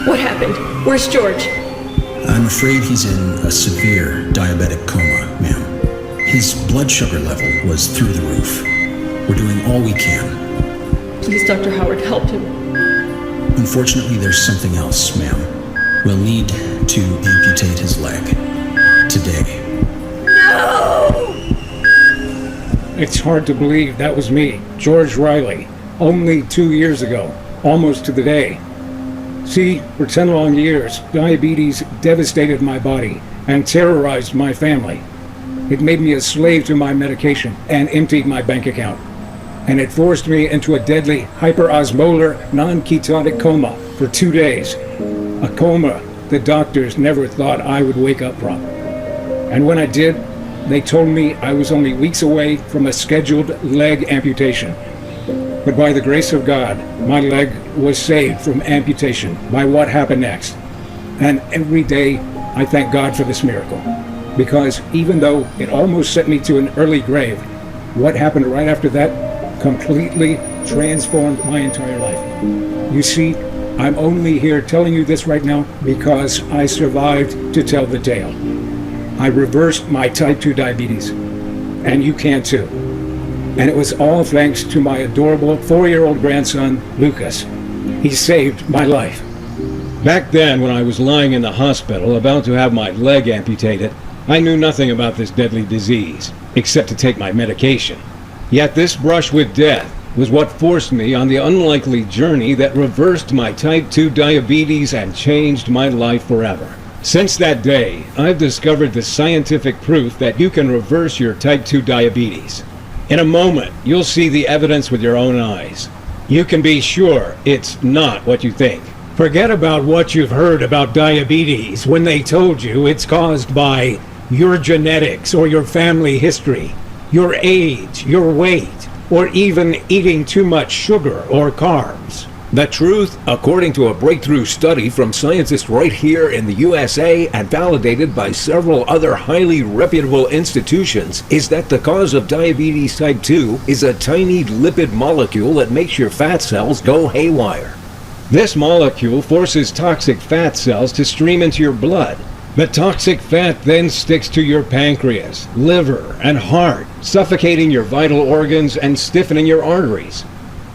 What happened? Where's George? I'm afraid he's in a severe diabetic coma, ma'am. His blood sugar level was through the roof. We're doing all we can. Please, Dr. Howard, help him. Unfortunately, there's something else, ma'am. We'll need to amputate his leg. Today. No! It's hard to believe that was me, George Riley, only 2 years ago, almost to the day. See, for 10 long years, diabetes devastated my body and terrorized my family. It made me a slave to my medication and emptied my bank account. And it forced me into a deadly hyperosmolar non-ketonic coma for 2 days. A coma the doctors never thought I would wake up from. And when I did, they told me I was only weeks away from a scheduled leg amputation. But by the grace of God, my leg was saved from amputation by what happened next. And every day, I thank God for this miracle. Because even though it almost sent me to an early grave, what happened right after that completely transformed my entire life. You see, I'm only here telling you this right now because I survived to tell the tale. I reversed my type 2 diabetes, and you can too. And it was all thanks to my adorable 4-year-old grandson, Lucas. He saved my life. Back then, when I was lying in the hospital about to have my leg amputated, I knew nothing about this deadly disease, except to take my medication. Yet this brush with death was what forced me on the unlikely journey that reversed my type 2 diabetes and changed my life forever. Since that day, I've discovered the scientific proof that you can reverse your type 2 diabetes. In a moment, you'll see the evidence with your own eyes. You can be sure it's not what you think. Forget about what you've heard about diabetes when they told you it's caused by your genetics or your family history, your age, your weight, or even eating too much sugar or carbs. The truth, according to a breakthrough study from scientists right here in the USA and validated by several other highly reputable institutions, is that the cause of diabetes type 2 is a tiny lipid molecule that makes your fat cells go haywire. This molecule forces toxic fat cells to stream into your blood. The toxic fat then sticks to your pancreas, liver, and heart, suffocating your vital organs and stiffening your arteries.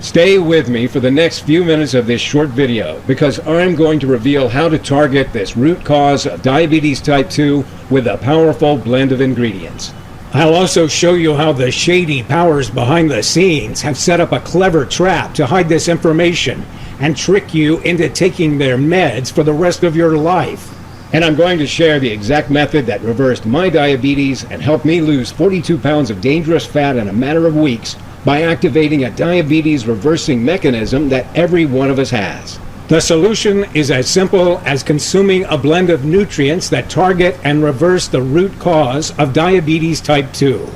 Stay with me for the next few minutes of this short video because I'm going to reveal how to target this root cause of diabetes type 2 with a powerful blend of ingredients. I'll also show you how the shady powers behind the scenes have set up a clever trap to hide this information and trick you into taking their meds for the rest of your life. And I'm going to share the exact method that reversed my diabetes and helped me lose 42 pounds of dangerous fat in a matter of weeks by activating a diabetes reversing mechanism that every one of us has. The solution is as simple as consuming a blend of nutrients that target and reverse the root cause of diabetes type 2.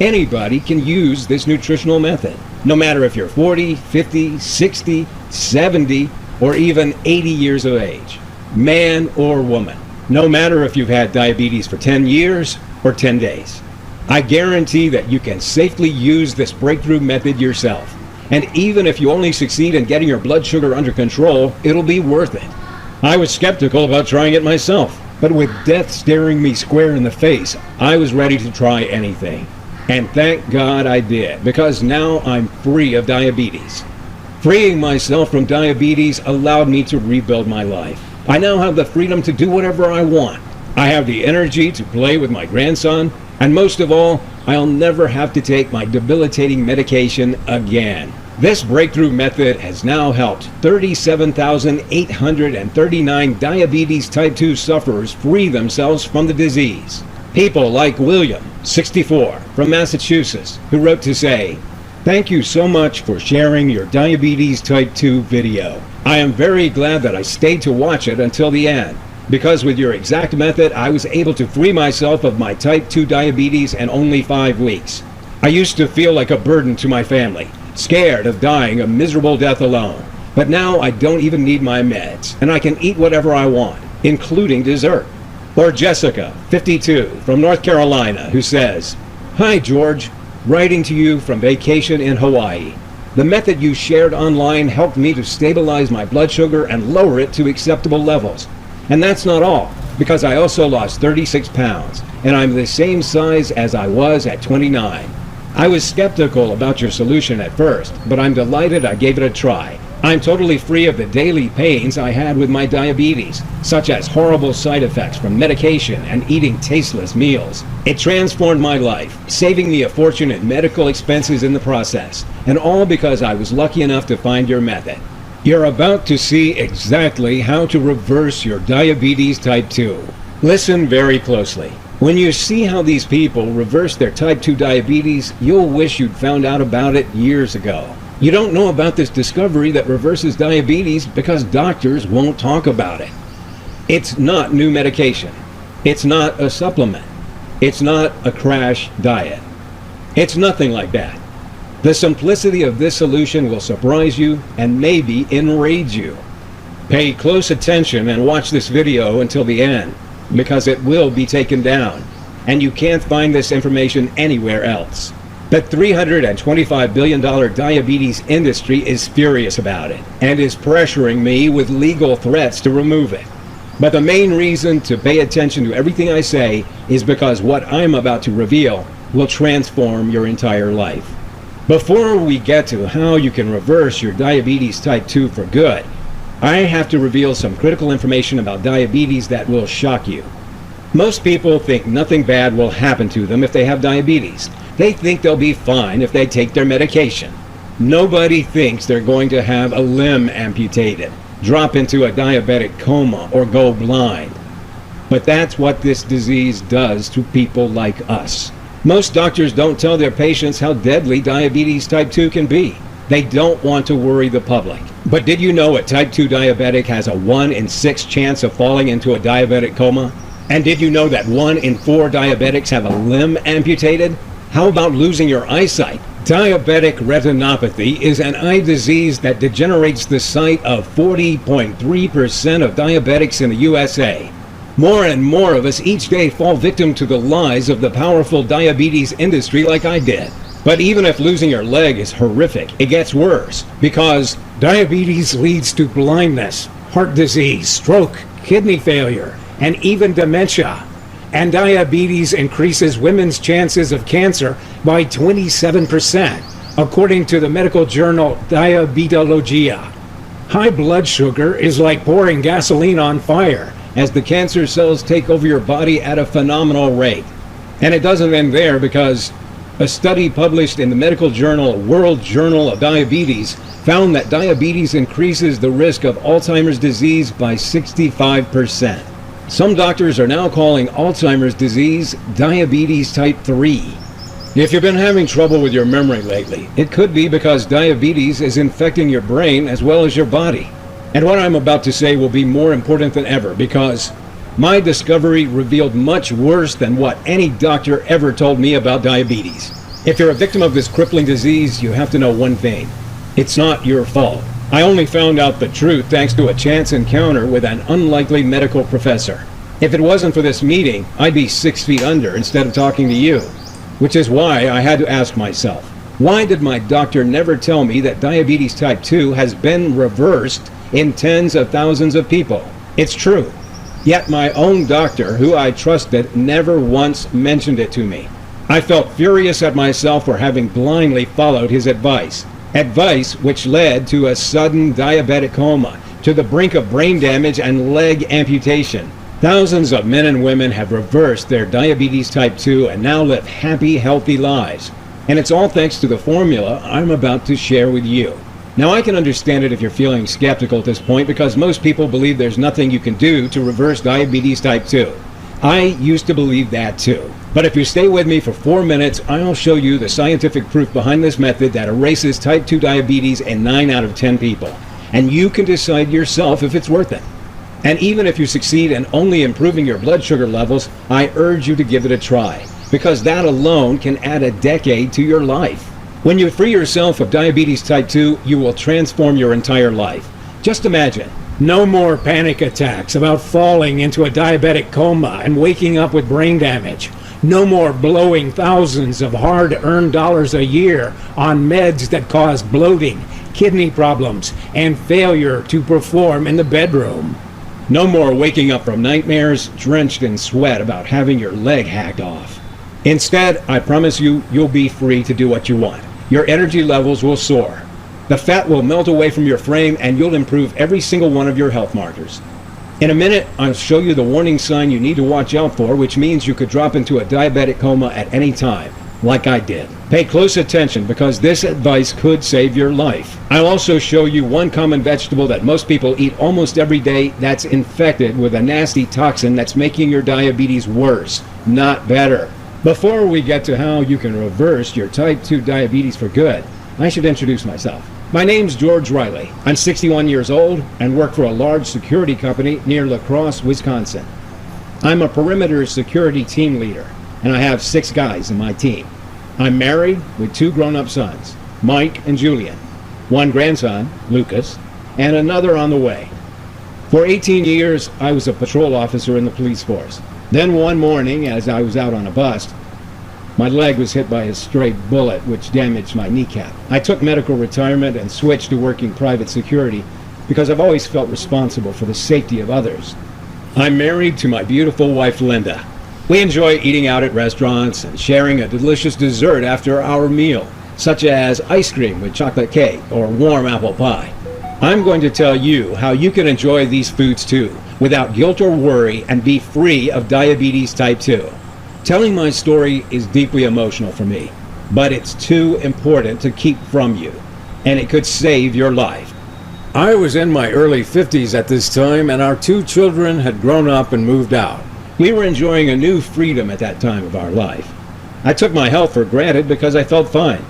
Anybody can use this nutritional method, no matter if you're 40, 50, 60, 70, or even 80 years of age. Man or woman, no matter if you've had diabetes for 10 years or 10 days. I guarantee that you can safely use this breakthrough method yourself. And even if you only succeed in getting your blood sugar under control, it'll be worth it. I was skeptical about trying it myself, but with death staring me square in the face, I was ready to try anything. And thank God I did, because now I'm free of diabetes. Freeing myself from diabetes allowed me to rebuild my life. I now have the freedom to do whatever I want. I have the energy to play with my grandson, and most of all, I'll never have to take my debilitating medication again. This breakthrough method has now helped 37,839 diabetes type 2 sufferers free themselves from the disease. People like William, 64, from Massachusetts, who wrote to say, "Thank you so much for sharing your diabetes type 2 video. I am very glad that I stayed to watch it until the end, because with your exact method, I was able to free myself of my type 2 diabetes in only 5 weeks. I used to feel like a burden to my family, scared of dying a miserable death alone. But now I don't even need my meds, and I can eat whatever I want, including dessert." Or Jessica, 52, from North Carolina, who says, "Hi, George. writing to you from vacation in Hawaii. The method you shared online helped me to stabilize my blood sugar and lower it to acceptable levels. And that's not all, because I also lost 36 pounds, and I'm the same size as I was at 29. I was skeptical about your solution at first, but I'm delighted I gave it a try. I'm totally free of the daily pains I had with my diabetes, such as horrible side effects from medication and eating tasteless meals. It transformed my life, saving me a fortune in medical expenses in the process, and all because I was lucky enough to find your method. You're about to see exactly how to reverse your diabetes type 2. Listen very closely. When you see how these people reverse their type 2 diabetes, you'll wish you'd found out about it years ago. You don't know about this discovery that reverses diabetes because doctors won't talk about it. It's not new medication. It's not a supplement. It's not a crash diet. It's nothing like that. The simplicity of this solution will surprise you and maybe enrage you. Pay close attention and watch this video until the end, because it will be taken down, and you can't find this information anywhere else. The $325 billion diabetes industry is furious about it and is pressuring me with legal threats to remove it. But the main reason to pay attention to everything I say is because what I'm about to reveal will transform your entire life. Before we get to how you can reverse your diabetes type 2 for good, I have to reveal some critical information about diabetes that will shock you. Most people think nothing bad will happen to them if they have diabetes. They think they'll be fine if they take their medication. Nobody thinks they're going to have a limb amputated, drop into a diabetic coma, or go blind. But that's what this disease does to people like us. Most doctors don't tell their patients how deadly diabetes type 2 can be. They don't want to worry the public. But did you know a type 2 diabetic has a 1 in 6 chance of falling into a diabetic coma? And did you know that 1 in 4 diabetics have a limb amputated? How about losing your eyesight? Diabetic retinopathy is an eye disease that degenerates the sight of 40.3% of diabetics in the USA. More and more of us each day fall victim to the lies of the powerful diabetes industry like I did. But even if losing your leg is horrific, it gets worse, because diabetes leads to blindness, heart disease, stroke, kidney failure, and even dementia. And diabetes increases women's chances of cancer by 27%, according to the medical journal Diabetologia. High blood sugar is like pouring gasoline on fire, as the cancer cells take over your body at a phenomenal rate. And it doesn't end there, because a study published in the medical journal World Journal of Diabetes found that diabetes increases the risk of Alzheimer's disease by 65%. Some doctors are now calling Alzheimer's disease diabetes type 3. If you've been having trouble with your memory lately, it could be because diabetes is infecting your brain as well as your body. And what I'm about to say will be more important than ever, because my discovery revealed much worse than what any doctor ever told me about diabetes. If you're a victim of this crippling disease, you have to know one thing. It's not your fault. I only found out the truth thanks to a chance encounter with an unlikely medical professor. If it wasn't for this meeting, I'd be 6 feet under instead of talking to you. Which is why I had to ask myself, why did my doctor never tell me that diabetes type 2 has been reversed in tens of thousands of people? It's true. Yet my own doctor, who I trusted, never once mentioned it to me. I felt furious at myself for having blindly followed his advice. Advice which led to a sudden diabetic coma, to the brink of brain damage and leg amputation. Thousands of men and women have reversed their diabetes type 2 and now live happy, healthy lives. And it's all thanks to the formula I'm about to share with you. Now, I can understand it if you're feeling skeptical at this point, because most people believe there's nothing you can do to reverse diabetes type 2. I used to believe that too. But if you stay with me for 4 minutes, I'll show you the scientific proof behind this method that erases type 2 diabetes in 9 out of 10 people. And you can decide yourself if it's worth it. And even if you succeed in only improving your blood sugar levels, I urge you to give it a try, because that alone can add a decade to your life. When you free yourself of diabetes type 2, you will transform your entire life. Just imagine. No more panic attacks about falling into a diabetic coma and waking up with brain damage. No more blowing thousands of hard-earned dollars a year on meds that cause bloating, kidney problems, and failure to perform in the bedroom. No more waking up from nightmares drenched in sweat about having your leg hacked off. Instead, I promise you, you'll be free to do what you want. Your energy levels will soar. The fat will melt away from your frame and you'll improve every single one of your health markers. In a minute, I'll show you the warning sign you need to watch out for, which means you could drop into a diabetic coma at any time, like I did. Pay close attention because this advice could save your life. I'll also show you one common vegetable that most people eat almost every day that's infected with a nasty toxin that's making your diabetes worse, not better. Before we get to how you can reverse your type 2 diabetes for good, I should introduce myself. My name's George Riley. I'm 61 years old and work for a large security company near La Crosse, Wisconsin. I'm a perimeter security team leader, and I have 6 guys in my team. I'm married with 2 grown-up sons, Mike and Julian, 1 grandson, Lucas, and another on the way. For 18 years, I was a patrol officer in the police force. Then one morning, as I was out on a bust, my leg was hit by a stray bullet, which damaged my kneecap. I took medical retirement and switched to working private security because I've always felt responsible for the safety of others. I'm married to my beautiful wife, Linda. We enjoy eating out at restaurants and sharing a delicious dessert after our meal, such as ice cream with chocolate cake or warm apple pie. I'm going to tell you how you can enjoy these foods too, without guilt or worry, and be free of diabetes type 2. Telling my story is deeply emotional for me, but it's too important to keep from you, and it could save your life. I was in my early 50s at this time, and our 2 children had grown up and moved out. We were enjoying a new freedom at that time of our life. I took my health for granted because I felt fine.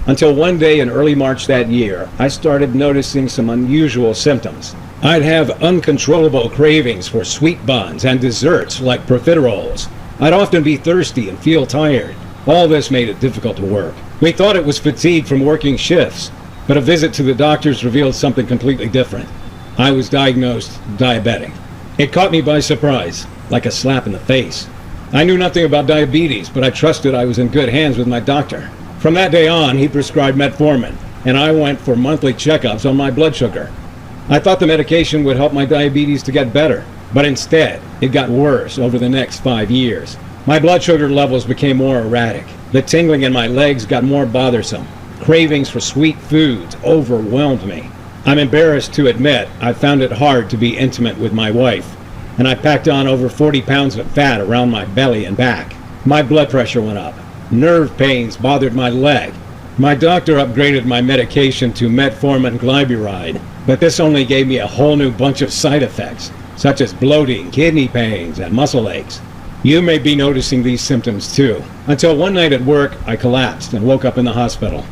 Until one day in early March that year, I started noticing some unusual symptoms. I'd have uncontrollable cravings for sweet buns and desserts like profiteroles. I'd often be thirsty and feel tired. All this made it difficult to work. We thought it was fatigue from working shifts, but a visit to the doctors revealed something completely different. I was diagnosed diabetic. It caught me by surprise, like a slap in the face. I knew nothing about diabetes, but I trusted I was in good hands with my doctor. From that day on, he prescribed metformin, and I went for monthly checkups on my blood sugar. I thought the medication would help my diabetes to get better, but instead, it got worse over the next 5 years. My blood sugar levels became more erratic. The tingling in my legs got more bothersome. Cravings for sweet foods overwhelmed me. I'm embarrassed to admit I found it hard to be intimate with my wife, and I packed on over 40 pounds of fat around my belly and back. My blood pressure went up. Nerve pains bothered my leg. My doctor upgraded my medication to metformin glyburide, but this only gave me a whole new bunch of side effects, such as bloating, kidney pains, and muscle aches. You may be noticing these symptoms too. Until one night at work, I collapsed and woke up in the hospital.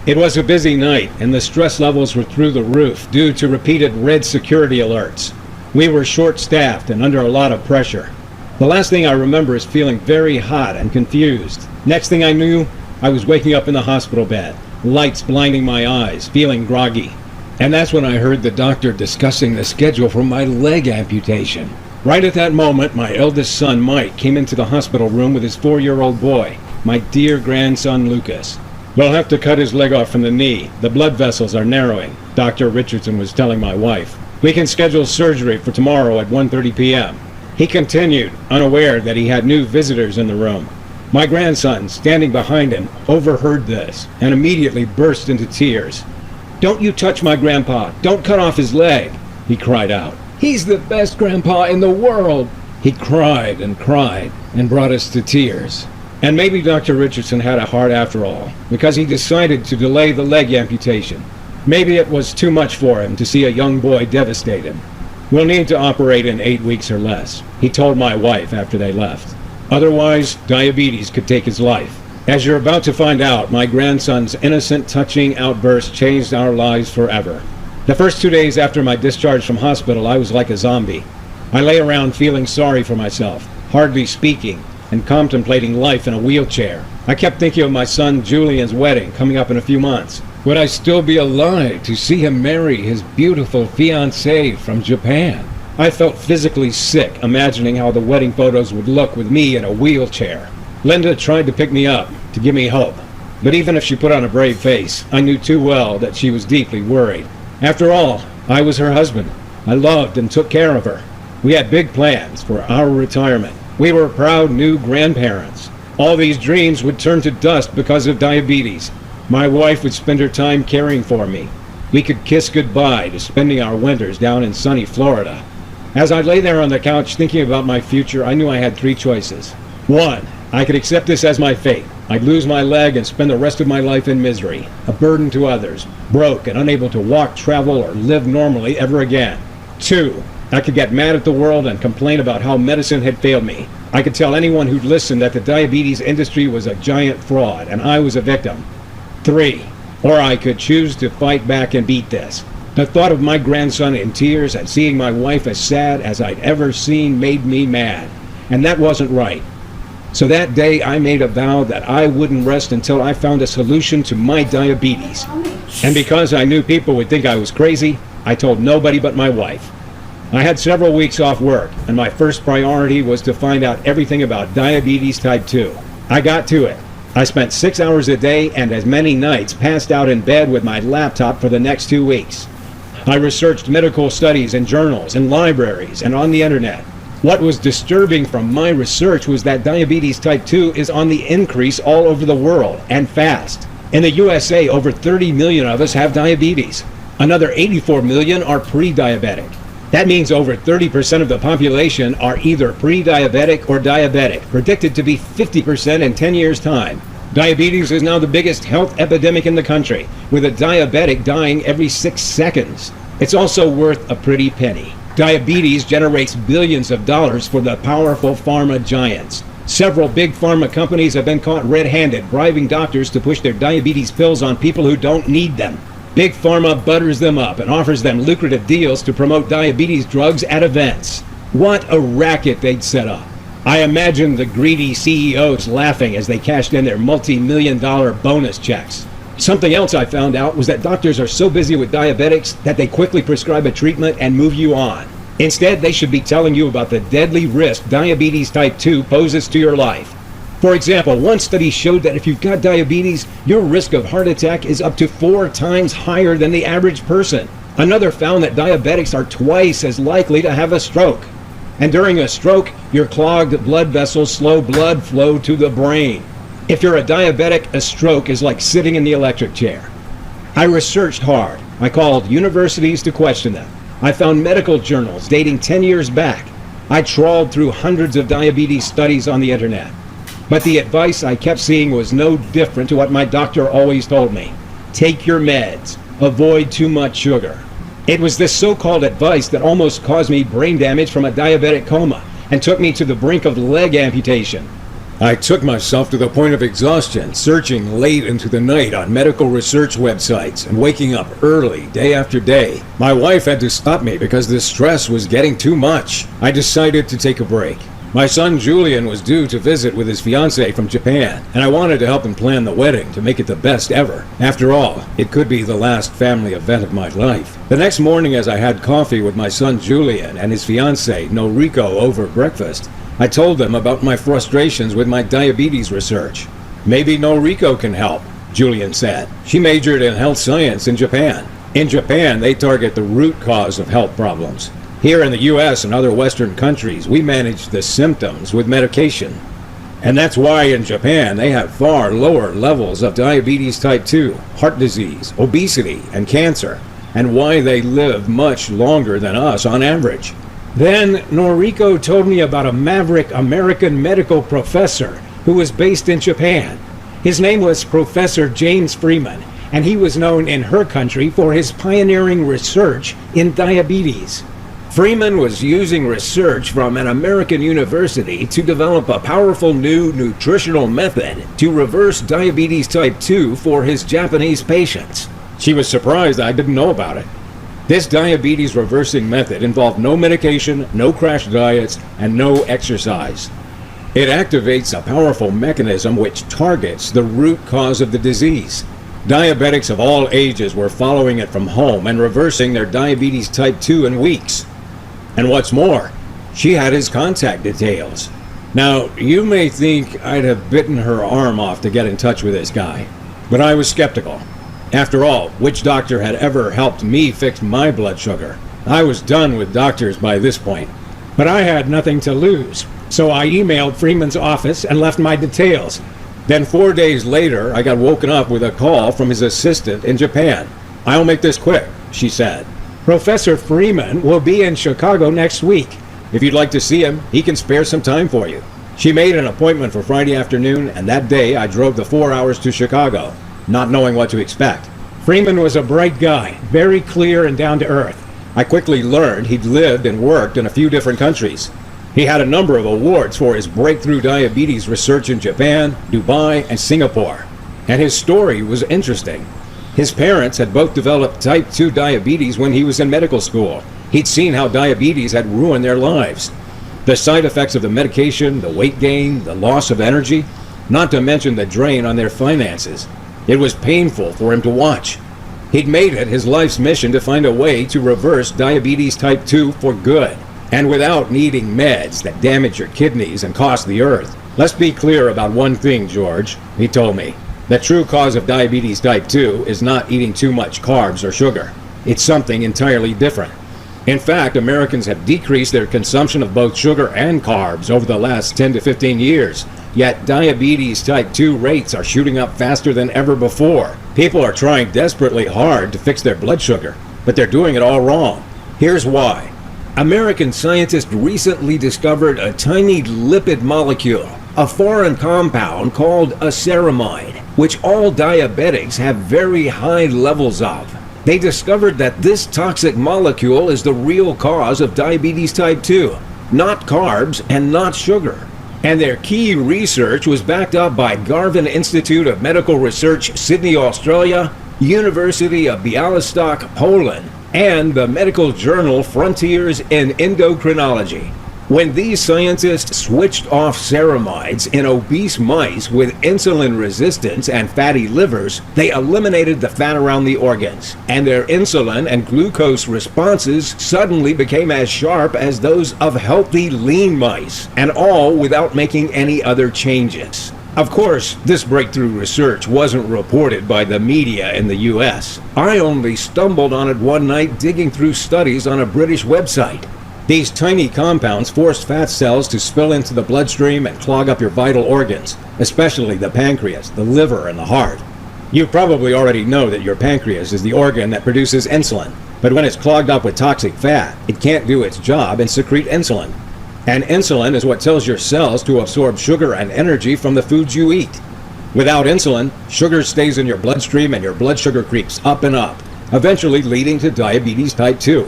It was a busy night, and the stress levels were through the roof due to repeated red security alerts. We were short-staffed and under a lot of pressure. The last thing I remember is feeling very hot and confused. Next thing I knew, I was waking up in the hospital bed, lights blinding my eyes, feeling groggy. And that's when I heard the doctor discussing the schedule for my leg amputation. Right at that moment, my eldest son, Mike, came into the hospital room with his 4-year-old boy, my dear grandson, Lucas. We'll have to cut his leg off from the knee. The blood vessels are narrowing, Dr. Richardson was telling my wife. We can schedule surgery for tomorrow at 1:30 p.m. He continued, unaware that he had new visitors in the room. My grandson, standing behind him, overheard this and immediately burst into tears. "Don't you touch my grandpa! Don't cut off his leg!" he cried out. "He's the best grandpa in the world!" He cried and brought us to tears. And maybe Dr. Richardson had a heart after all, because he decided to delay the leg amputation. Maybe it was too much for him to see a young boy devastated. "We'll need to operate in 8 weeks or less," he told my wife after they left. "Otherwise, diabetes could take his life." As you're about to find out, my grandson's innocent, touching outburst changed our lives forever. The first 2 days after my discharge from hospital, I was like a zombie. I lay around feeling sorry for myself, hardly speaking, and contemplating life in a wheelchair. I kept thinking of my son Julian's wedding coming up in a few months. Would I still be alive to see him marry his beautiful fiancée from Japan? I felt physically sick imagining how the wedding photos would look with me in a wheelchair. Linda tried to pick me up, to give me hope. But even if she put on a brave face, I knew too well that she was deeply worried. After all, I was her husband. I loved and took care of her. We had big plans for our retirement. We were proud new grandparents. All these dreams would turn to dust because of diabetes. My wife would spend her time caring for me. We could kiss goodbye to spending our winters down in sunny Florida. As I lay there on the couch thinking about my future, I knew I had three choices. One, I could accept this as my fate. I'd lose my leg and spend the rest of my life in misery, a burden to others, broke and unable to walk, travel, or live normally ever again. Two, I could get mad at the world and complain about how medicine had failed me. I could tell anyone who'd listen that the diabetes industry was a giant fraud and I was a victim. Three, or I could choose to fight back and beat this. The thought of my grandson in tears and seeing my wife as sad as I'd ever seen made me mad. And that wasn't right. So that day I made a vow that I wouldn't rest until I found a solution to my diabetes. And because I knew people would think I was crazy, I told nobody but my wife. I had several weeks off work, and my first priority was to find out everything about diabetes type 2. I got to it. I spent 6 hours a day and as many nights passed out in bed with my laptop for the next 2 weeks. I researched medical studies in journals, in libraries, and on the internet. What was disturbing from my research was that diabetes type 2 is on the increase all over the world, and fast. In the USA, over 30 million of us have diabetes. Another 84 million are pre-diabetic. That means over 30% of the population are either pre-diabetic or diabetic, predicted to be 50% in 10 years' time. Diabetes is now the biggest health epidemic in the country, with a diabetic dying every 6 seconds. It's also worth a pretty penny. Diabetes generates billions of dollars for the powerful pharma giants. Several big pharma companies have been caught red-handed bribing doctors to push their diabetes pills on people who don't need them. Big pharma butters them up and offers them lucrative deals to promote diabetes drugs at events. What a racket they'd set up. I imagine the greedy CEOs laughing as they cashed in their multi-million-dollar bonus checks. Something else I found out was that doctors are so busy with diabetics that they quickly prescribe a treatment and move you on. Instead, they should be telling you about the deadly risk diabetes type 2 poses to your life. For example, one study showed that if you've got diabetes, your risk of heart attack is up to 4 times higher than the average person. Another found that diabetics are twice as likely to have a stroke. And during a stroke, your clogged blood vessels slow blood flow to the brain. If you're a diabetic, a stroke is like sitting in the electric chair. I researched hard. I called universities to question them. I found medical journals dating 10 years back. I trawled through hundreds of diabetes studies on the internet. But the advice I kept seeing was no different to what my doctor always told me. Take your meds. Avoid too much sugar. It was this so-called advice that almost caused me brain damage from a diabetic coma and took me to the brink of leg amputation. I took myself to the point of exhaustion, searching late into the night on medical research websites and waking up early, day after day. My wife had to stop me because the stress was getting too much. I decided to take a break. My son Julian was due to visit with his fiancée from Japan, and I wanted to help him plan the wedding to make it the best ever. After all, it could be the last family event of my life. The next morning, as I had coffee with my son Julian and his fiancée Noriko over breakfast, I told them about my frustrations with my diabetes research. Maybe Noriko can help, Julian said. She majored in health science in Japan. In Japan, they target the root cause of health problems. Here in the US and other Western countries, we manage the symptoms with medication. And that's why in Japan they have far lower levels of diabetes type 2, heart disease, obesity, and cancer, and why they live much longer than us on average. Then Noriko told me about a maverick American medical professor who was based in Japan. His name was Professor James Freeman, and he was known in her country for his pioneering research in diabetes. Freeman was using research from an American university to develop a powerful new nutritional method to reverse diabetes type 2 for his Japanese patients. She was surprised I didn't know about it. This diabetes reversing method involved no medication, no crash diets, and no exercise. It activates a powerful mechanism which targets the root cause of the disease. Diabetics of all ages were following it from home and reversing their diabetes type 2 in weeks. And what's more, she had his contact details. Now, you may think I'd have bitten her arm off to get in touch with this guy, but I was skeptical. After all, which doctor had ever helped me fix my blood sugar? I was done with doctors by this point. But I had nothing to lose, so I emailed Freeman's office and left my details. Then 4 days later, I got woken up with a call from his assistant in Japan. "I'll make this quick," she said. Professor Freeman will be in Chicago next week. "If you'd like to see him, he can spare some time for you." She made an appointment for Friday afternoon, and that day I drove the 4 hours to Chicago, not knowing what to expect. Freeman was a bright guy, very clear and down to earth. I quickly learned he'd lived and worked in a few different countries. He had a number of awards for his breakthrough diabetes research in Japan, Dubai, and Singapore. And his story was interesting. His parents had both developed type 2 diabetes when he was in medical school. He'd seen how diabetes had ruined their lives. The side effects of the medication, the weight gain, the loss of energy, not to mention the drain on their finances. It was painful for him to watch. He'd made it his life's mission to find a way to reverse diabetes type 2 for good, and without needing meds that damage your kidneys and cost the earth. "Let's be clear about one thing, George," he told me. "The true cause of diabetes type 2 is not eating too much carbs or sugar. It's something entirely different. In fact, Americans have decreased their consumption of both sugar and carbs over the last 10 to 15 years. Yet diabetes type 2 rates are shooting up faster than ever before. People are trying desperately hard to fix their blood sugar, but they're doing it all wrong. Here's why. American scientists recently discovered a tiny lipid molecule, a foreign compound called a ceramide, which all diabetics have very high levels of. They discovered that this toxic molecule is the real cause of diabetes type 2, not carbs and not sugar. And their key research was backed up by Garvan Institute of Medical Research, Sydney, Australia, University of Białystok, Poland, and the medical journal Frontiers in Endocrinology. When these scientists switched off ceramides in obese mice with insulin resistance and fatty livers, they eliminated the fat around the organs, and their insulin and glucose responses suddenly became as sharp as those of healthy lean mice, and all without making any other changes. Of course, this breakthrough research wasn't reported by the media in the US. I only stumbled on it one night digging through studies on a British website. These tiny compounds force fat cells to spill into the bloodstream and clog up your vital organs, especially the pancreas, the liver, and the heart. You probably already know that your pancreas is the organ that produces insulin, but when it's clogged up with toxic fat, it can't do its job and secrete insulin. And insulin is what tells your cells to absorb sugar and energy from the foods you eat. Without insulin, sugar stays in your bloodstream and your blood sugar creeps up and up, eventually leading to diabetes type 2.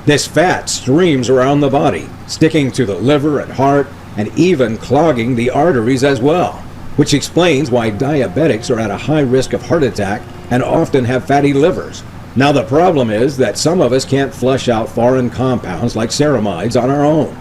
This fat streams around the body, sticking to the liver and heart, and even clogging the arteries as well, which explains why diabetics are at a high risk of heart attack and often have fatty livers. Now the problem is that some of us can't flush out foreign compounds like ceramides on our own.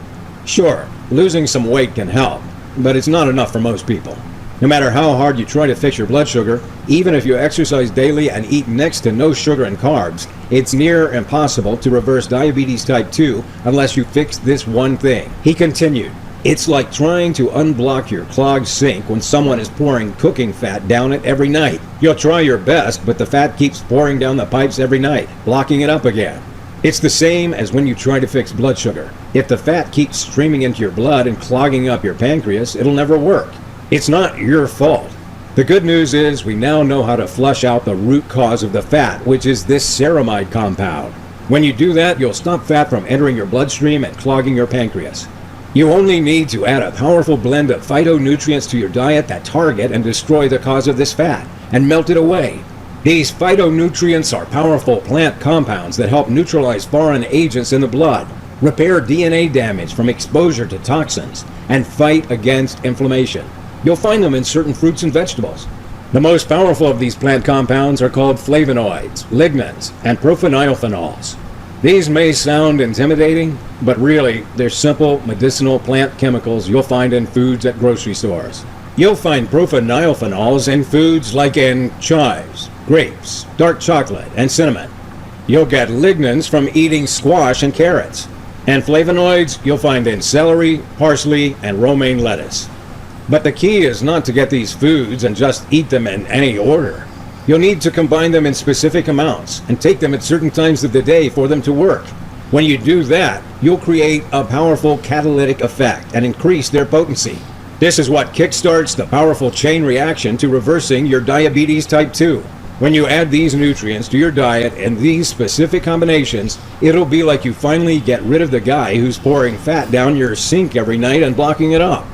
Sure, losing some weight can help, but it's not enough for most people. No matter how hard you try to fix your blood sugar, even if you exercise daily and eat next to no sugar and carbs, it's near impossible to reverse diabetes type 2 unless you fix this one thing. He continued, "It's like trying to unblock your clogged sink when someone is pouring cooking fat down it every night. You'll try your best, but the fat keeps pouring down the pipes every night, blocking it up again. It's the same as when you try to fix blood sugar. If the fat keeps streaming into your blood and clogging up your pancreas, it'll never work. It's not your fault. The good news is we now know how to flush out the root cause of the fat, which is this ceramide compound. When you do that, you'll stop fat from entering your bloodstream and clogging your pancreas. You only need to add a powerful blend of phytonutrients to your diet that target and destroy the cause of this fat and melt it away. These phytonutrients are powerful plant compounds that help neutralize foreign agents in the blood, repair DNA damage from exposure to toxins, and fight against inflammation. You'll find them in certain fruits and vegetables. The most powerful of these plant compounds are called flavonoids, lignans, and profenylphenols. These may sound intimidating, but really, they're simple medicinal plant chemicals you'll find in foods at grocery stores. You'll find profenylphenols in foods like in chives, grapes, dark chocolate, and cinnamon. You'll get lignans from eating squash and carrots. And flavonoids you'll find in celery, parsley, and romaine lettuce. But the key is not to get these foods and just eat them in any order. You'll need to combine them in specific amounts and take them at certain times of the day for them to work. When you do that, you'll create a powerful catalytic effect and increase their potency. This is what kickstarts the powerful chain reaction to reversing your diabetes type 2. When you add these nutrients to your diet in these specific combinations, it'll be like you finally get rid of the guy who's pouring fat down your sink every night and blocking it up.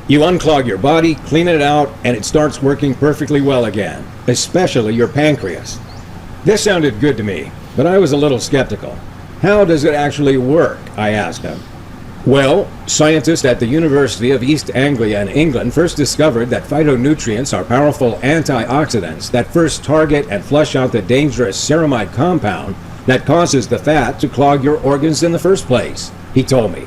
You unclog your body, clean it out, and it starts working perfectly well again, especially your pancreas. This sounded good to me, but I was a little skeptical. How does it actually work? I asked him. Well, scientists at the University of East Anglia in England first discovered that phytonutrients are powerful antioxidants that first target and flush out the dangerous ceramide compound that causes the fat to clog your organs in the first place, he told me.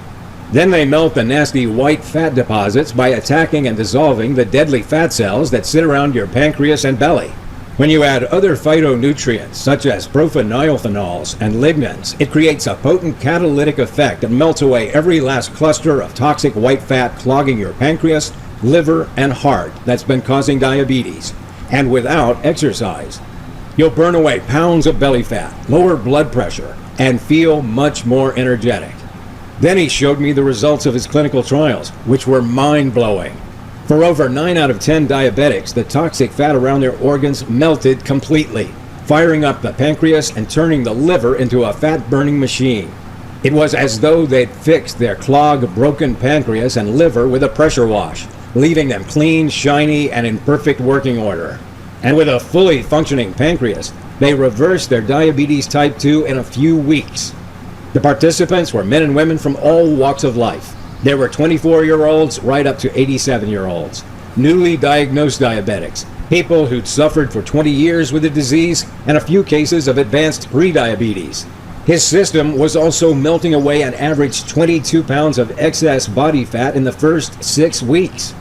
Then they melt the nasty white fat deposits by attacking and dissolving the deadly fat cells that sit around your pancreas and belly. When you add other phytonutrients such as profenylphenols and lignans, it creates a potent catalytic effect that melts away every last cluster of toxic white fat clogging your pancreas, liver, and heart that's been causing diabetes, and without exercise. You'll burn away pounds of belly fat, lower blood pressure, and feel much more energetic. Then he showed me the results of his clinical trials, which were mind-blowing. For over 9 out of 10 diabetics, the toxic fat around their organs melted completely, firing up the pancreas and turning the liver into a fat-burning machine. It was as though they'd fixed their clogged, broken pancreas and liver with a pressure wash, leaving them clean, shiny, and in perfect working order. And with a fully functioning pancreas, they reversed their diabetes type 2 in a few weeks. The participants were men and women from all walks of life. There were 24-year-olds right up to 87-year-olds, newly diagnosed diabetics, people who'd suffered for 20 years with the disease, and a few cases of advanced prediabetes. His system was also melting away an average 22 pounds of excess body fat in the first 6 weeks.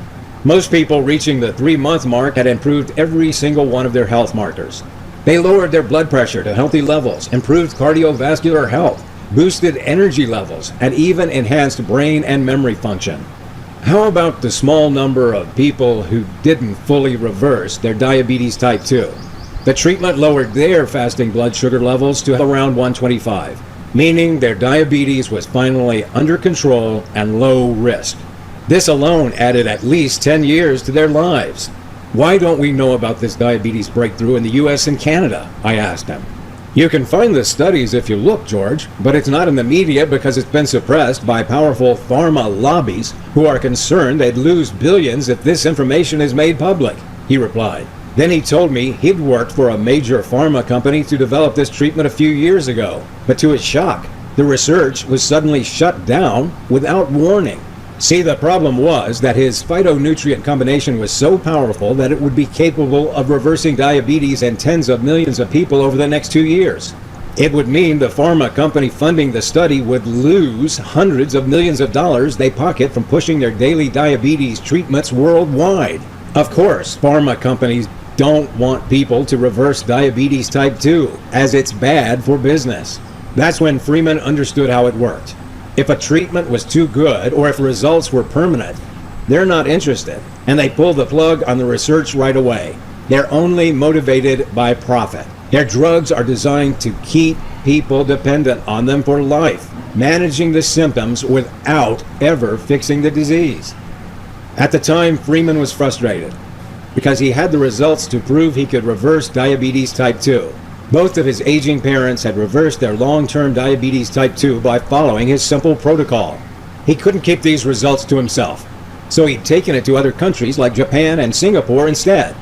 Most people reaching the 3-month mark had improved every single one of their health markers. They lowered their blood pressure to healthy levels, improved cardiovascular health, boosted energy levels, and even enhanced brain and memory function. How about the small number of people who didn't fully reverse their diabetes type 2? The treatment lowered their fasting blood sugar levels to around 125, meaning their diabetes was finally under control and low risk. This alone added at least 10 years to their lives. Why don't we know about this diabetes breakthrough in the US and Canada? I asked him. You can find the studies if you look, George, but it's not in the media because it's been suppressed by powerful pharma lobbies who are concerned they'd lose billions if this information is made public, he replied. Then he told me he'd worked for a major pharma company to develop this treatment a few years ago, but to his shock, the research was suddenly shut down without warning. See, the problem was that his phytonutrient combination was so powerful that it would be capable of reversing diabetes in tens of millions of people over the next 2 years. It would mean the pharma company funding the study would lose hundreds of millions of dollars they pocket from pushing their daily diabetes treatments worldwide. Of course, pharma companies don't want people to reverse diabetes type 2, as it's bad for business. That's when Freeman understood how it worked. If a treatment was too good, or if results were permanent, they're not interested, and they pull the plug on the research right away. They're only motivated by profit. Their drugs are designed to keep people dependent on them for life, managing the symptoms without ever fixing the disease. At the time, Freeman was frustrated because he had the results to prove he could reverse diabetes type 2. Both of his aging parents had reversed their long-term diabetes type 2 by following his simple protocol. He couldn't keep these results to himself, so he'd taken it to other countries like Japan and Singapore instead.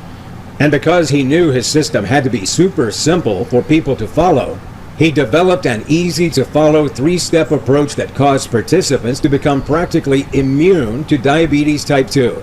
And because he knew his system had to be super simple for people to follow, he developed an easy-to-follow 3-step approach that caused participants to become practically immune to diabetes type 2.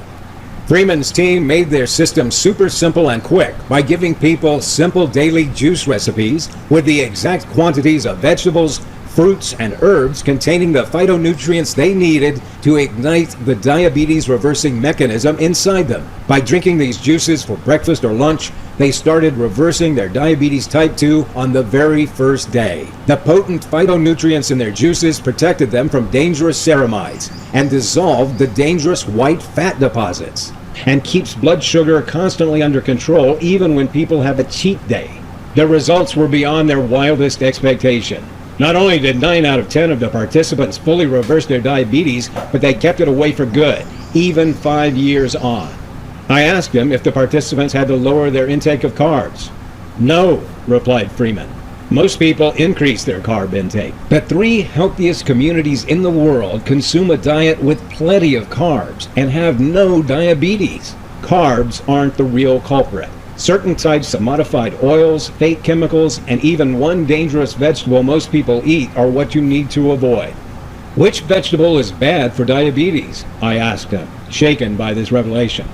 Freeman's team made their system super simple and quick by giving people simple daily juice recipes with the exact quantities of vegetables, fruits and herbs containing the phytonutrients they needed to ignite the diabetes-reversing mechanism inside them. By drinking these juices for breakfast or lunch, they started reversing their diabetes type 2 on the very first day. The potent phytonutrients in their juices protected them from dangerous ceramides and dissolved the dangerous white fat deposits, and keeps blood sugar constantly under control even when people have a cheat day. The results were beyond their wildest expectation. Not only did 9 out of 10 of the participants fully reverse their diabetes, but they kept it away for good, even 5 years on. I asked him if the participants had to lower their intake of carbs. No, replied Freeman. Most people increase their carb intake. The 3 healthiest communities in the world consume a diet with plenty of carbs and have no diabetes. Carbs aren't the real culprit. Certain types of modified oils, fake chemicals, and even one dangerous vegetable most people eat are what you need to avoid. Which vegetable is bad for diabetes? I asked him, shaken by this revelation.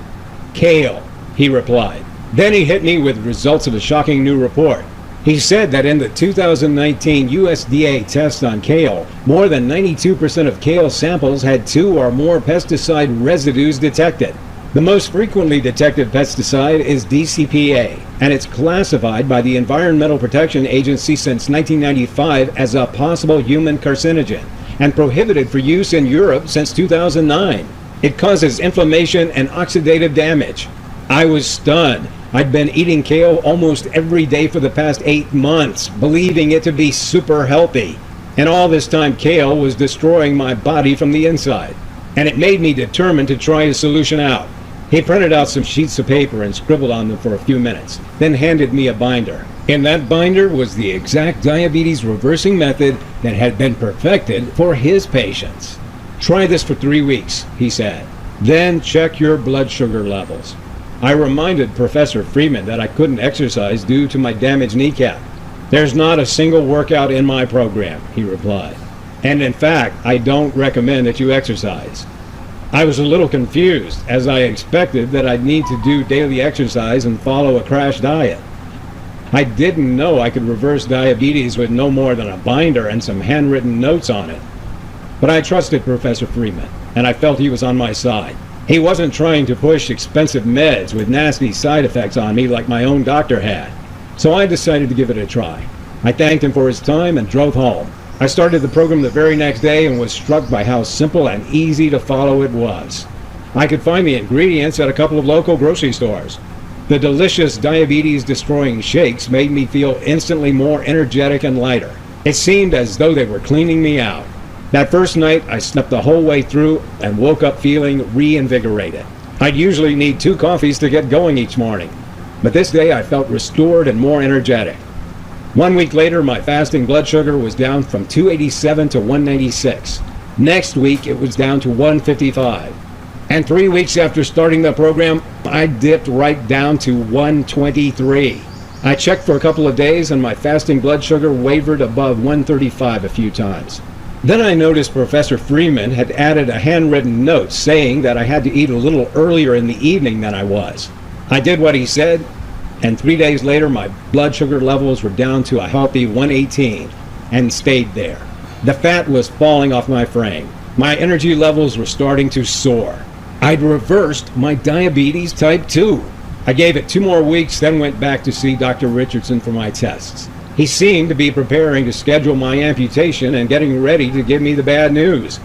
Kale, he replied. Then he hit me with results of a shocking new report. He said that in the 2019 USDA test on kale, more than 92% of kale samples had 2 or more pesticide residues detected. The most frequently detected pesticide is DCPA, and it's classified by the Environmental Protection Agency since 1995 as a possible human carcinogen, and prohibited for use in Europe since 2009. It causes inflammation and oxidative damage. I was stunned. I'd been eating kale almost every day for the past 8 months, believing it to be super healthy. And all this time kale was destroying my body from the inside. And it made me determined to try a solution out. He printed out some sheets of paper and scribbled on them for a few minutes, then handed me a binder. In that binder was the exact diabetes reversing method that had been perfected for his patients. Try this for 3 weeks, he said. Then check your blood sugar levels. I reminded Professor Freeman that I couldn't exercise due to my damaged kneecap. There's not a single workout in my program, he replied. And in fact, I don't recommend that you exercise. I was a little confused, as I expected that I'd need to do daily exercise and follow a crash diet. I didn't know I could reverse diabetes with no more than a binder and some handwritten notes on it. But I trusted Professor Freeman, and I felt he was on my side. He wasn't trying to push expensive meds with nasty side effects on me like my own doctor had. So I decided to give it a try. I thanked him for his time and drove home. I started the program the very next day and was struck by how simple and easy to follow it was. I could find the ingredients at a couple of local grocery stores. The delicious diabetes-destroying shakes made me feel instantly more energetic and lighter. It seemed as though they were cleaning me out. That first night, I slept the whole way through and woke up feeling reinvigorated. I'd usually need 2 coffees to get going each morning, but this day I felt restored and more energetic. 1 week later, my fasting blood sugar was down from 287 to 196. Next week, it was down to 155. And 3 weeks after starting the program, I dipped right down to 123. I checked for a couple of days and my fasting blood sugar wavered above 135 a few times. Then I noticed Professor Freeman had added a handwritten note saying that I had to eat a little earlier in the evening than I was. I did what he said, and 3 days later my blood sugar levels were down to a healthy 118 and stayed there. The fat was falling off my frame. My energy levels were starting to soar. I'd reversed my diabetes type 2. I gave it 2 more weeks, then went back to see Dr. Richardson for my tests. He seemed to be preparing to schedule my amputation and getting ready to give me the bad news.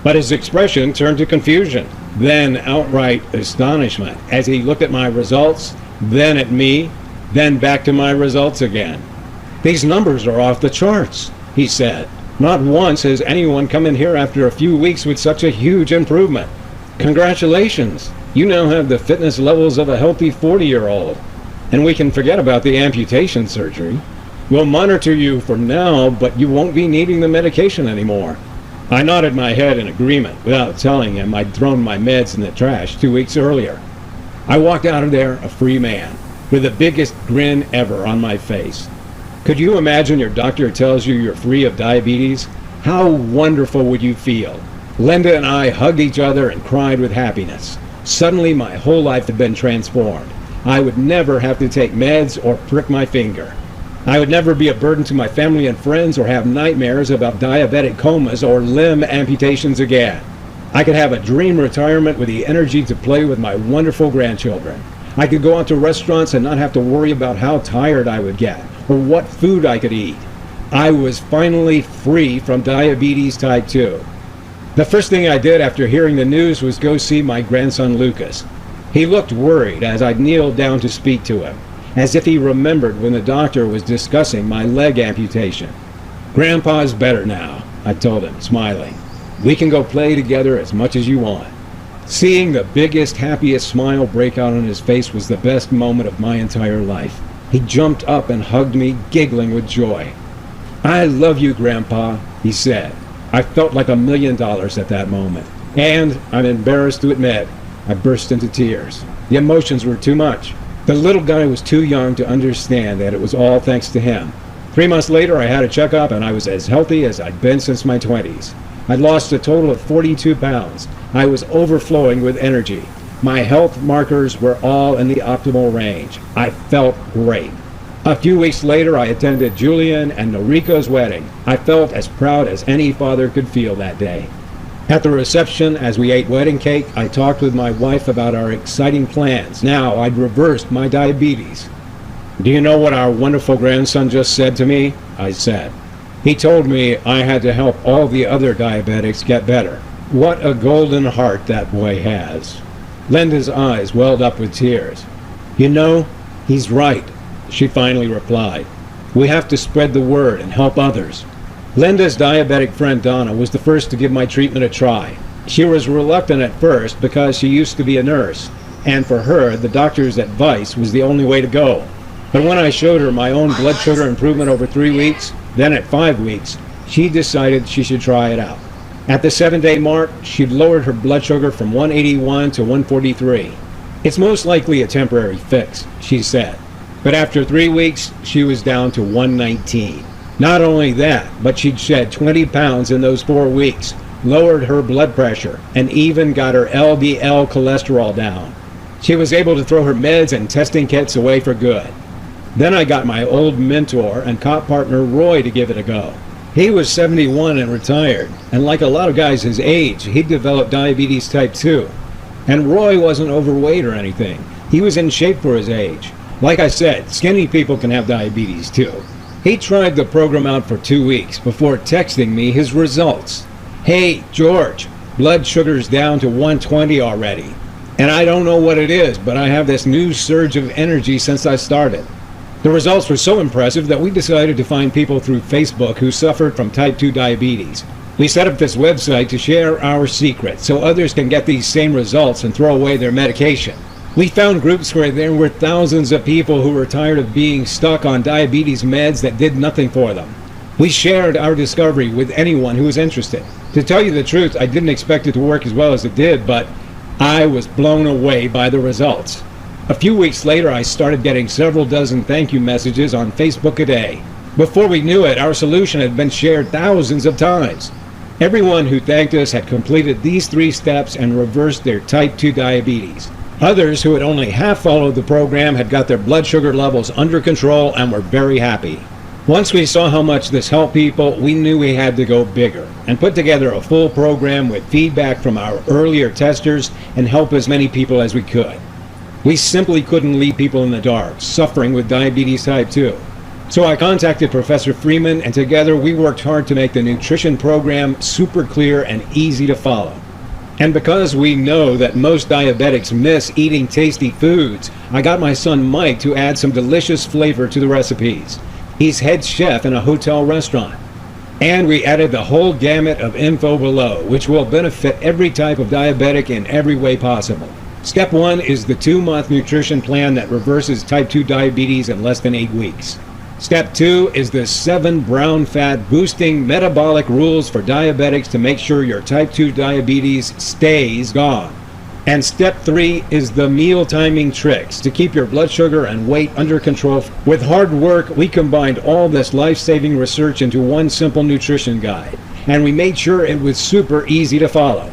But his expression turned to confusion, then outright astonishment as he looked at my results, then at me, then back to my results again. "These numbers are off the charts," he said. "Not once has anyone come in here after a few weeks with such a huge improvement. Congratulations, you now have the fitness levels of a healthy 40-year-old. And we can forget about the amputation surgery. We'll monitor you for now, but you won't be needing the medication anymore." I nodded my head in agreement without telling him I'd thrown my meds in the trash 2 weeks earlier. I walked out of there a free man, with the biggest grin ever on my face. Could you imagine your doctor tells you you're free of diabetes? How wonderful would you feel? Linda and I hugged each other and cried with happiness. Suddenly my whole life had been transformed. I would never have to take meds or prick my finger. I would never be a burden to my family and friends or have nightmares about diabetic comas or limb amputations again. I could have a dream retirement with the energy to play with my wonderful grandchildren. I could go out to restaurants and not have to worry about how tired I would get or what food I could eat. I was finally free from diabetes type 2. The first thing I did after hearing the news was go see my grandson Lucas. He looked worried as I kneeled down to speak to him, as if he remembered when the doctor was discussing my leg amputation. "Grandpa's better now," I told him, smiling. "We can go play together as much as you want." Seeing the biggest, happiest smile break out on his face was the best moment of my entire life. He jumped up and hugged me, giggling with joy. "I love you, Grandpa," he said. I felt like $1 million at that moment. And, I'm embarrassed to admit, I burst into tears. The emotions were too much. The little guy was too young to understand that it was all thanks to him. 3 months later, I had a checkup and I was as healthy as I'd been since my 20s. I'd lost a total of 42 pounds. I was overflowing with energy. My health markers were all in the optimal range. I felt great. A few weeks later, I attended Julian and Noriko's wedding. I felt as proud as any father could feel that day. At the reception, as we ate wedding cake, I talked with my wife about our exciting plans. Now I'd reversed my diabetes. "Do you know what our wonderful grandson just said to me?" I said. "He told me I had to help all the other diabetics get better." What a golden heart that boy has. Linda's eyes welled up with tears. "You know, he's right," she finally replied. "We have to spread the word and help others." Linda's diabetic friend Donna was the first to give my treatment a try. She was reluctant at first because she used to be a nurse, and for her, the doctor's advice was the only way to go. But when I showed her my own blood sugar improvement over 3 weeks, then at 5 weeks, she decided she should try it out. At the 7-day mark, she'd lowered her blood sugar from 181 to 143. "It's most likely a temporary fix," she said. But after 3 weeks, she was down to 119. Not only that, but she'd shed 20 pounds in those 4 weeks, lowered her blood pressure, and even got her LDL cholesterol down. She was able to throw her meds and testing kits away for good. Then I got my old mentor and cop partner Roy to give it a go. He was 71 and retired, and like a lot of guys his age, he'd developed diabetes type 2. And Roy wasn't overweight or anything. He was in shape for his age. Like I said, skinny people can have diabetes too. He tried the program out for 2 weeks before texting me his results. "Hey, George, blood sugar's down to 120 already. And I don't know what it is, but I have this new surge of energy since I started." The results were so impressive that we decided to find people through Facebook who suffered from type 2 diabetes. We set up this website to share our secrets so others can get these same results and throw away their medication. We found groups where there were thousands of people who were tired of being stuck on diabetes meds that did nothing for them. We shared our discovery with anyone who was interested. To tell you the truth, I didn't expect it to work as well as it did, but I was blown away by the results. A few weeks later, I started getting several dozen thank you messages on Facebook a day. Before we knew it, our solution had been shared thousands of times. Everyone who thanked us had completed these 3 steps and reversed their type 2 diabetes. Others who had only half followed the program had got their blood sugar levels under control and were very happy. Once we saw how much this helped people, we knew we had to go bigger and put together a full program with feedback from our earlier testers and help as many people as we could. We simply couldn't leave people in the dark, suffering with diabetes type 2. So I contacted Professor Freeman, and together we worked hard to make the nutrition program super clear and easy to follow. And because we know that most diabetics miss eating tasty foods, I got my son Mike to add some delicious flavor to the recipes. He's head chef in a hotel restaurant. And we added the whole gamut of info below, which will benefit every type of diabetic in every way possible. Step 1 is the 2-month nutrition plan that reverses type 2 diabetes in less than 8 weeks. Step 2 is the 7 brown fat boosting metabolic rules for diabetics to make sure your type 2 diabetes stays gone. And step 3 is the meal timing tricks to keep your blood sugar and weight under control. With hard work, we combined all this life-saving research into one simple nutrition guide, and we made sure it was super easy to follow.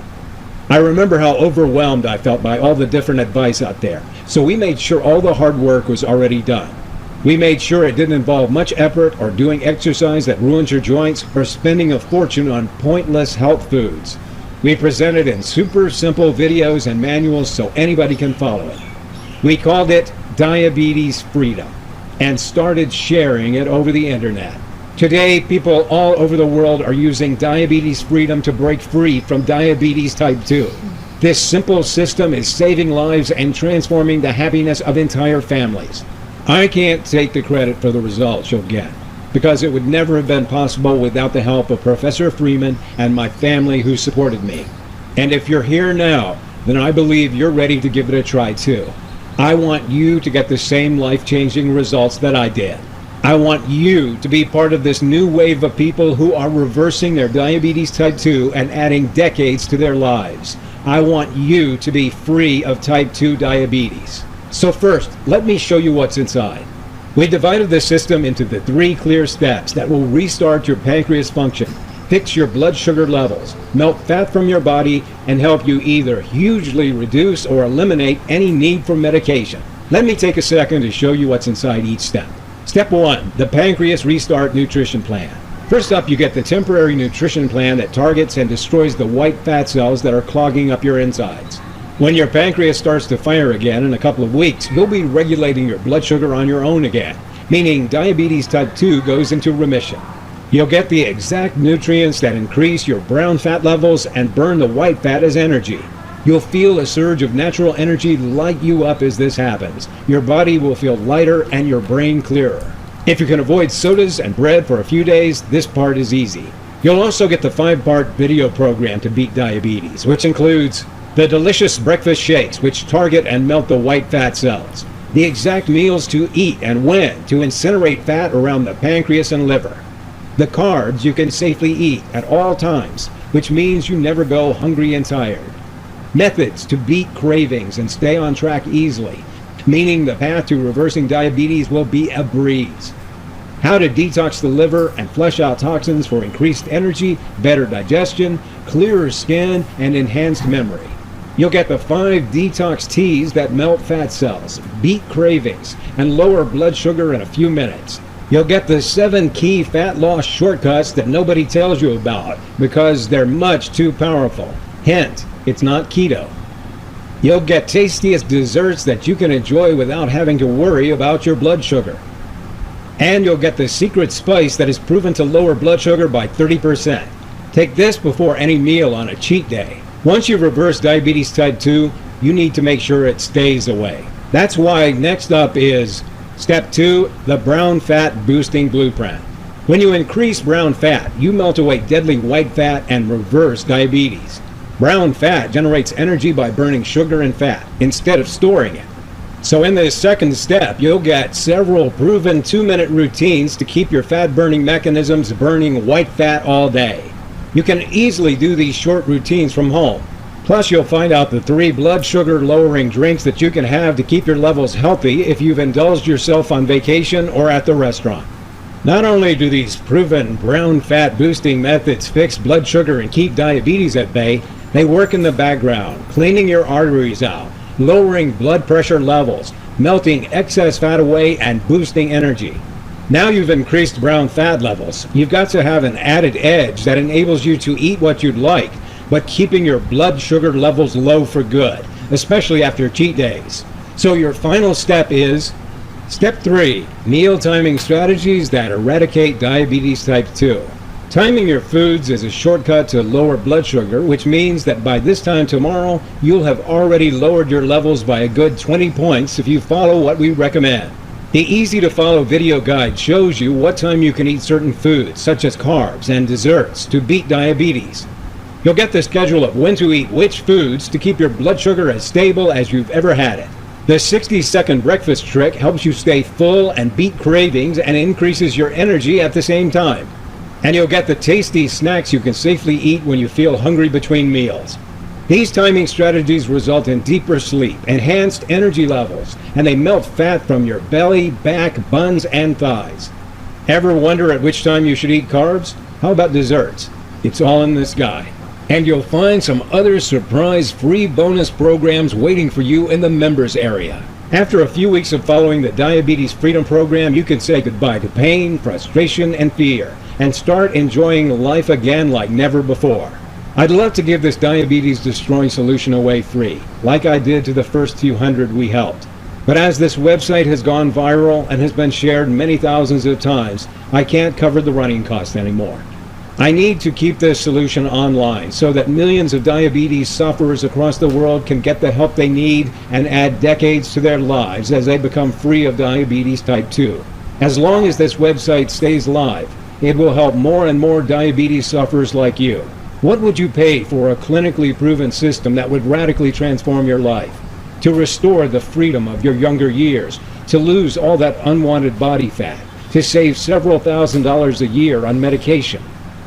I remember how overwhelmed I felt by all the different advice out there, so we made sure all the hard work was already done. We made sure it didn't involve much effort or doing exercise that ruins your joints or spending a fortune on pointless health foods. We presented in super simple videos and manuals so anybody can follow it. We called it Diabetes Freedom and started sharing it over the internet. Today, people all over the world are using Diabetes Freedom to break free from diabetes type 2. This simple system is saving lives and transforming the happiness of entire families. I can't take the credit for the results you'll get, because it would never have been possible without the help of Professor Freeman and my family who supported me. And if you're here now, then I believe you're ready to give it a try too. I want you to get the same life-changing results that I did. I want you to be part of this new wave of people who are reversing their diabetes type 2 and adding decades to their lives. I want you to be free of type 2 diabetes. So first, let me show you what's inside. We divided the system into the 3 clear steps that will restart your pancreas function, fix your blood sugar levels, melt fat from your body, and help you either hugely reduce or eliminate any need for medication. Let me take a second to show you what's inside each step. Step 1, the Pancreas Restart Nutrition Plan. First up, you get the temporary nutrition plan that targets and destroys the white fat cells that are clogging up your insides. When your pancreas starts to fire again in a couple of weeks, you'll be regulating your blood sugar on your own again, meaning diabetes type 2 goes into remission. You'll get the exact nutrients that increase your brown fat levels and burn the white fat as energy. You'll feel a surge of natural energy light you up as this happens. Your body will feel lighter and your brain clearer. If you can avoid sodas and bread for a few days, this part is easy. You'll also get the 5-part video program to beat diabetes, which includes the delicious breakfast shakes, which target and melt the white fat cells, the exact meals to eat and when to incinerate fat around the pancreas and liver, the carbs you can safely eat at all times, which means you never go hungry and tired, methods to beat cravings and stay on track easily, meaning the path to reversing diabetes will be a breeze, how to detox the liver and flush out toxins for increased energy, better digestion, clearer skin, and enhanced memory. You'll get the 5 detox teas that melt fat cells, beat cravings, and lower blood sugar in a few minutes. You'll get the 7 key fat loss shortcuts that nobody tells you about because they're much too powerful. Hint, it's not keto. You'll get tastiest desserts that you can enjoy without having to worry about your blood sugar. And you'll get the secret spice that is proven to lower blood sugar by 30%. Take this before any meal on a cheat day. Once you reverse diabetes type 2, you need to make sure it stays away. That's why next up is Step 2, the Brown Fat Boosting Blueprint. When you increase brown fat, you melt away deadly white fat and reverse diabetes. Brown fat generates energy by burning sugar and fat instead of storing it. So in this second step, you'll get several proven 2-minute routines to keep your fat-burning mechanisms burning white fat all day. You can easily do these short routines from home. Plus, you'll find out the 3 blood sugar lowering drinks that you can have to keep your levels healthy if you've indulged yourself on vacation or at the restaurant. Not only do these proven brown fat boosting methods fix blood sugar and keep diabetes at bay, they work in the background, cleaning your arteries out, lowering blood pressure levels, melting excess fat away, and boosting energy. Now you've increased brown fat levels, you've got to have an added edge that enables you to eat what you'd like, but keeping your blood sugar levels low for good, especially after cheat days. So your final step is Step 3, meal timing strategies that eradicate diabetes type 2. Timing your foods is a shortcut to lower blood sugar, which means that by this time tomorrow, you'll have already lowered your levels by a good 20 points if you follow what we recommend. The easy-to-follow video guide shows you what time you can eat certain foods, such as carbs and desserts, to beat diabetes. You'll get the schedule of when to eat which foods to keep your blood sugar as stable as you've ever had it. The 60-second breakfast trick helps you stay full and beat cravings and increases your energy at the same time. And you'll get the tasty snacks you can safely eat when you feel hungry between meals. These timing strategies result in deeper sleep, enhanced energy levels, and they melt fat from your belly, back, buns, and thighs. Ever wonder at which time you should eat carbs? How about desserts? It's all in this guide. And you'll find some other surprise free bonus programs waiting for you in the members area. After a few weeks of following the Diabetes Freedom Program, you can say goodbye to pain, frustration, and fear, and start enjoying life again like never before. I'd love to give this diabetes-destroying solution away free, like I did to the first few hundred we helped. But as this website has gone viral and has been shared many thousands of times, I can't cover the running costs anymore. I need to keep this solution online so that millions of diabetes sufferers across the world can get the help they need and add decades to their lives as they become free of diabetes type 2. As long as this website stays live, it will help more and more diabetes sufferers like you. What would you pay for a clinically proven system that would radically transform your life? To restore the freedom of your younger years, to lose all that unwanted body fat, to save several $1,000s a year on medication.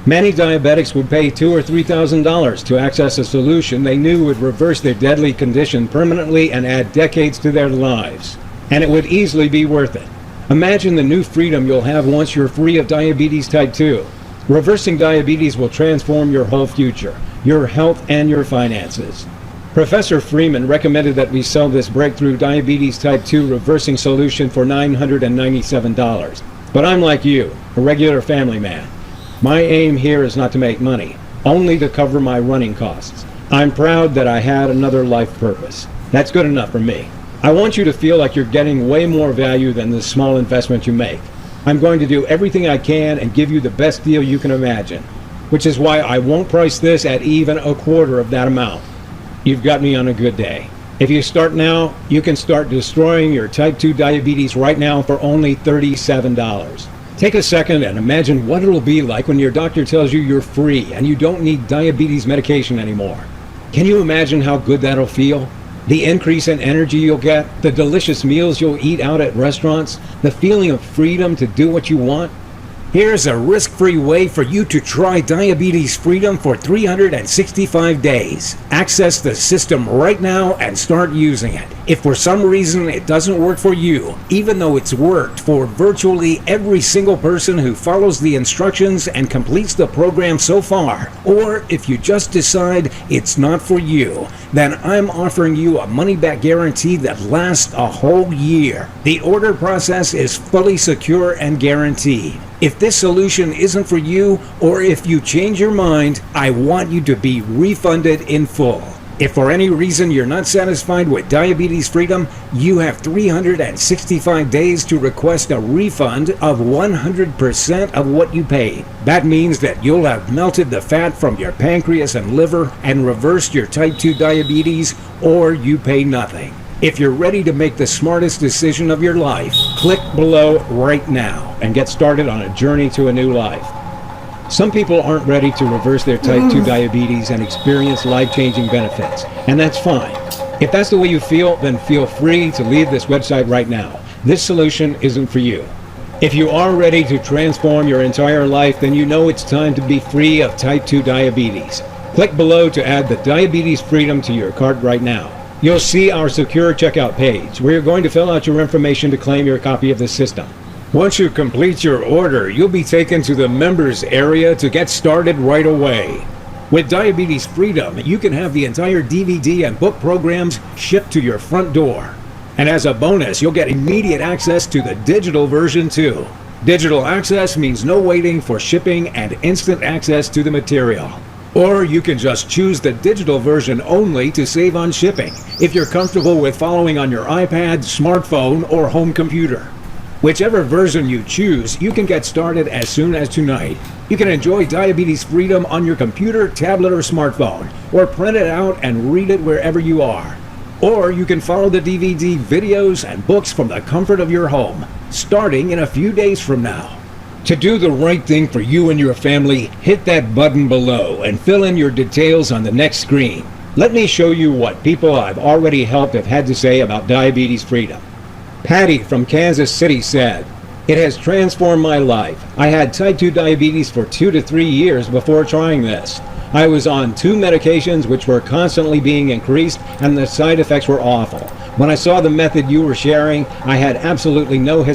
Many diabetics would pay $2,000 or $3,000 to access a solution they knew would reverse their deadly condition permanently and add decades to their lives. And it would easily be worth it. Imagine the new freedom you'll have once you're free of diabetes type 2. Reversing diabetes will transform your whole future, your health and your finances. Professor Freeman recommended that we sell this breakthrough diabetes type 2 reversing solution for $997. But I'm like you, a regular family man. My aim here is not to make money, only to cover my running costs. I'm proud that I had another life purpose. That's good enough for me. I want you to feel like you're getting way more value than the small investment you make. I'm going to do everything I can and give you the best deal you can imagine, which is why I won't price this at even a quarter of that amount. You've got me on a good day. If you start now, you can start destroying your type 2 diabetes right now for only $37. Take a second and imagine what it'll be like when your doctor tells you you're free and you don't need diabetes medication anymore. Can you imagine how good that'll feel? The increase in energy you'll get, the delicious meals you'll eat out at restaurants, the feeling of freedom to do what you want. Here's a risk-free way for you to try diabetes freedom for 365 days. Access the system right now and start using it. If for some reason it doesn't work for you, even though it's worked for virtually every single person who follows the instructions and completes the program so far, or if you just decide it's not for you, then I'm offering you a money-back guarantee that lasts a whole year. The order process is fully secure and guaranteed. If this solution isn't for you, or if you change your mind, I want you to be refunded in full. If for any reason you're not satisfied with diabetes freedom, you have 365 days to request a refund of 100% of what you paid. That means that you'll have melted the fat from your pancreas and liver and reversed your type 2 diabetes, or you pay nothing. If you're ready to make the smartest decision of your life, click below right now and get started on a journey to a new life. Some people aren't ready to reverse their type 2 diabetes and experience life-changing benefits, and that's fine. If that's the way you feel, then feel free to leave this website right now. This solution isn't for you. If you are ready to transform your entire life, then you know it's time to be free of type 2 diabetes. Click below to add the diabetes freedom to your cart right now. You'll see our secure checkout page where you're going to fill out your information to claim your copy of the system. Once you complete your order, you'll be taken to the members area to get started right away. With Diabetes Freedom, you can have the entire DVD and book programs shipped to your front door. And as a bonus, you'll get immediate access to the digital version too. Digital access means no waiting for shipping and instant access to the material. Or you can just choose the digital version only to save on shipping, if you're comfortable with following on your iPad, smartphone, or home computer. Whichever version you choose, you can get started as soon as tonight. You can enjoy Diabetes Freedom on your computer, tablet, or smartphone, or print it out and read it wherever you are. Or you can follow the DVD, videos, and books from the comfort of your home, starting in a few days from now. To do the right thing for you and your family, hit that button below and fill in your details on the next screen. Let me show you what people I've already helped have had to say about Diabetes Freedom. Patty from Kansas City said, "It has transformed my life. I had type 2 diabetes for 2 to 3 years before trying this. I was on 2 medications which were constantly being increased and the side effects were awful. When I saw the method you were sharing, I had absolutely no hesitation